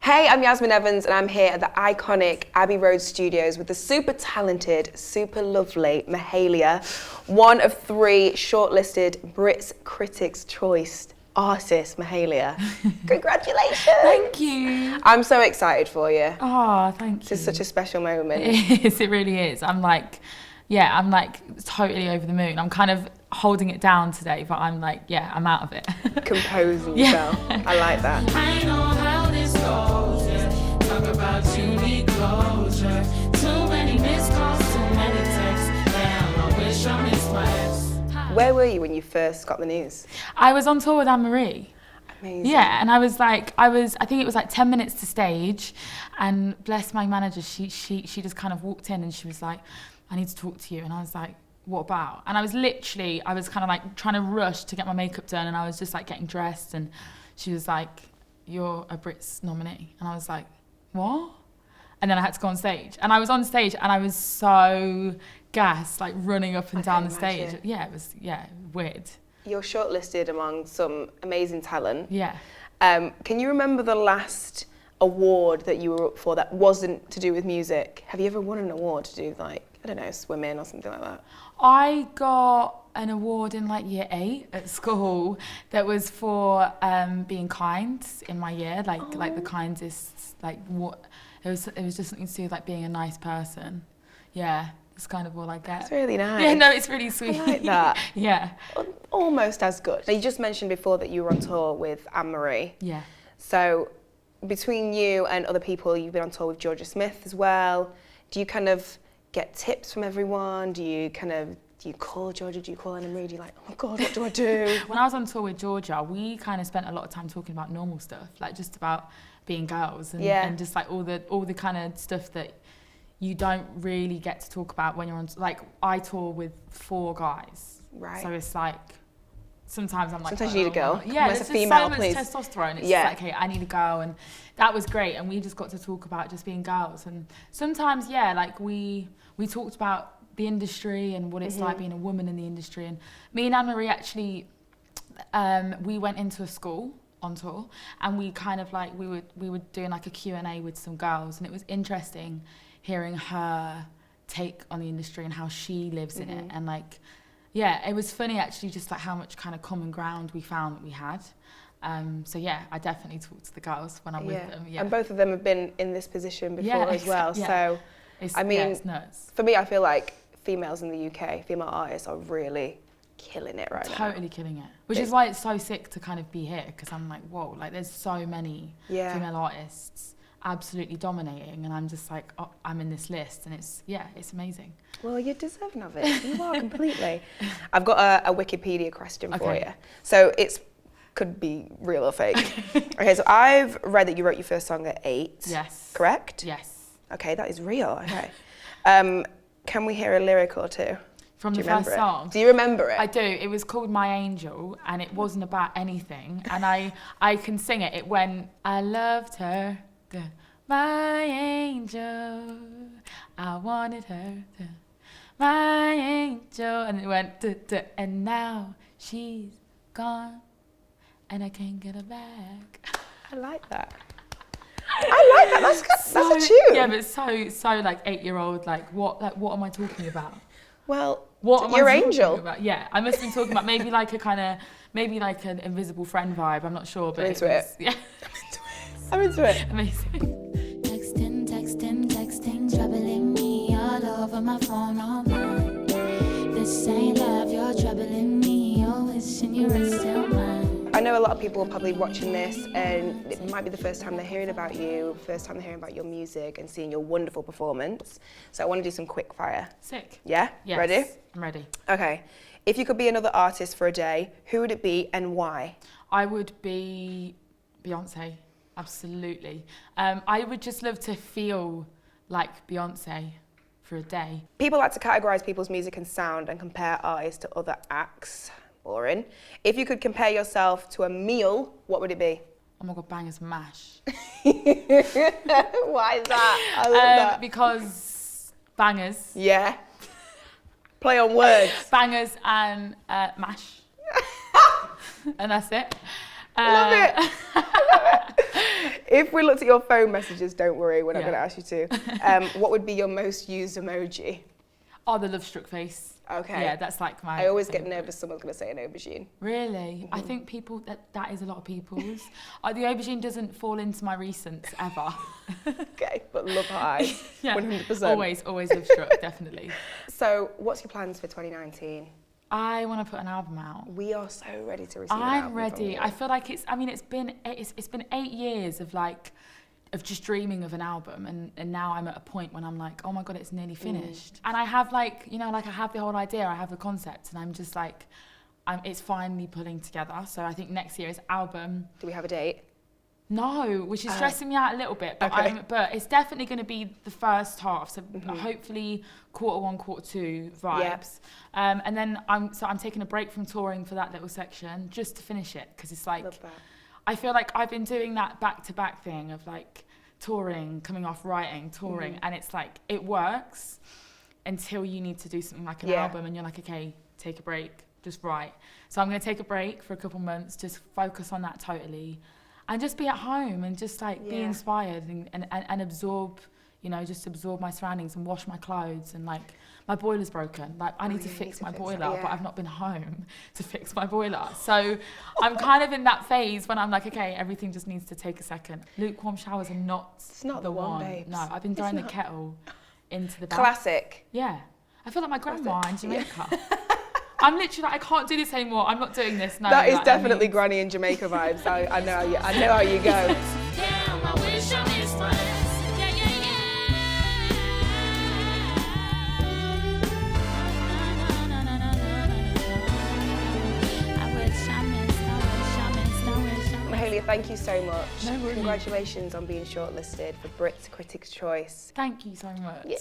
Hey, I'm Yasmin Evans and I'm here at the iconic Abbey Road studios with the super talented, super lovely Mahalia, one of 3 shortlisted BRITs Critics' Choice artists, Mahalia. Congratulations! Thank you. I'm so excited for you. Oh, thank you. This is such a special moment. It is, it really is. I'm like totally over the moon. I'm kind of holding it down today, but I'm like, yeah, I'm out of it. Composing yourself. I like that. I know how this goes, yeah. Talk about you need closure. Too many missed calls, too many texts. Damn, I wish I missed my ex. Where were you when you first got the news? I was on tour with Anne-Marie. Amazing. Yeah, and I think it was like 10 minutes to stage, and bless my manager, she just kind of walked in and she was like, I need to talk to you. And I was like, what about? And I was kind of like trying to rush to get my makeup done, and I was just like getting dressed, and she was like, you're a Brits nominee. And I was like, what? And then I had to go on stage, and I was on stage and I was so gassed, like running up and down the stage. Yeah, it was, weird. You're shortlisted among some amazing talent. Yeah. Can you remember the last award that you were up for that wasn't to do with music? Have you ever won an award to do with, like, I don't know, swimming or something like that? I got an award in like year 8 at school that was for being kind in my year, like the kindest, like what it was just something to do with like being a nice person. Yeah, it's kind of all I get. That's really nice. Yeah, no, it's really sweet. I like that. Yeah. Almost as good. Now, you just mentioned before that you were on tour with Anne-Marie. Yeah. So between you and other people, you've been on tour with Georgia Smith as well. Do you kind of get tips from everyone? Do you call Georgia? Do you call Anne-Marie? Do you like, oh my God, what do I do? When I was on tour with Georgia, we kind of spent a lot of time talking about normal stuff, like just about being girls and just like all the kind of stuff that you don't really get to talk about when you're on, like I tour with 4 guys. Right. So it's like, sometimes I'm like, sometimes you need a girl. Yeah, there's there's a female, just so please. much testosterone. It's just like, hey, I need a girl, and that was great. And we just got to talk about just being girls. And sometimes, yeah, like we talked about the industry and what it's like being a woman in the industry. And me and Anne-Marie actually, we went into a school on tour, and we kind of like we were doing like a Q&A with some girls, and it was interesting hearing her take on the industry and how she lives in it. And like, yeah, it was funny actually, just like how much kind of common ground we found that we had. So yeah, I definitely talk to the girls when I'm with them. Yeah. And both of them have been in this position before as well. Yeah. So, I mean, it's nuts. For me, I feel like females in the UK, female artists are really killing it right now. Totally killing it. Which is why it's so sick to kind of be here, because I'm like, whoa, like there's so many female artists absolutely dominating, and I'm just like, oh, I'm in this list, and it's amazing. Well, you're deserving of it. You are completely. I've got a Wikipedia question for you. So could be real or fake. Okay, so I've read that you wrote your first song at 8. Yes. Correct? Yes. Okay, that is real. Okay. Can we hear a lyric or two? From the first song? Do you remember it? I do. It was called My Angel, and it wasn't about anything. And I can sing it. It went, I loved her, my angel. I wanted her, my angel. And it went, and now she's gone, and I can't get her back. I like that. I like that. That's a tune. Yeah, but so like 8-year-old. Like what am I talking about? Well, what your am I angel. talking about? Yeah, I must be talking about maybe like an invisible friend vibe. I'm not sure, but I'm into it. Yeah, I'm into it. Amazing. Texting, troubling me all over my phone all night. This ain't love, you're troubling me, you're wishing you were still mine. I know a lot of people are probably watching this, and it might be the first time they're hearing about you, first time they're hearing about your music and seeing your wonderful performance. So I want to do some quick fire. Sick. Yeah? Yes. Ready? I'm ready. Okay. If you could be another artist for a day, who would it be and why? I would be Beyonce. Absolutely. I would just love to feel like Beyonce for a day. People like to categorise people's music and sound and compare artists to other acts. Boring. If you could compare yourself to a meal, what would it be? Oh my God, bangers mash. Why is that? I love that. Because bangers. Yeah. Play on words. Bangers and mash. And that's it. Love it. I love it. If we looked at your phone messages, don't worry, we're not Yeah. going to ask you to. What would be your most used emoji? Oh, the love struck face. Okay. Yeah, that's like my. I always get favourite. nervous someone's going to say an aubergine. Really? I think people, that is a lot of people's. The aubergine doesn't fall into my recents ever. Okay, but love eyes, Yeah. 100%. Always love struck, definitely. So, what's your plans for 2019? I want to put an album out. We are so ready to receive an I'm album ready. from you. I feel like it's been 8 years of just dreaming of an album, and now I'm at a point when I'm like, oh my God, it's nearly finished. And I have I have the whole idea, I have the concept, and I'm just like, it's finally pulling together. So I think next year is album. Do we have a date? No, which is stressing me out a little bit, but Okay. but it's definitely going to be the first half. So hopefully Q1, Q2 vibes. And then I'm taking a break from touring for that little section just to finish it, because it's like, Love that. I feel like I've been doing that back-to-back thing of like touring, coming off writing, touring, and it's like, it works until you need to do something like an Yeah. album, and you're like, okay, take a break, just write. So I'm going to take a break for a couple months, just focus on that totally, and just be at home and just like be Yeah. inspired and absorb, just absorb my surroundings and wash my clothes. And like, my boiler's broken. Like, I need to you fix need to my fix boiler, it, yeah. but I've not been home to fix my boiler. So I'm kind of in that phase when I'm like, okay, everything just needs to take a second. Lukewarm showers are not, not the one, babes. No, I've been throwing the not. kettle into the bath. Classic. Yeah. I feel like my grandma in Jamaica. I'm literally like, I can't do this anymore. I'm not doing this. No, That is like, definitely Granny in Jamaica vibes. I know how you go. Damn, I wish I missed my lesson. Yeah, yeah, yeah. I wish I missed. Mahalia, thank you so much. No worries. Congratulations on being shortlisted for BRITs Critics' Choice. Thank you so much. Yeah.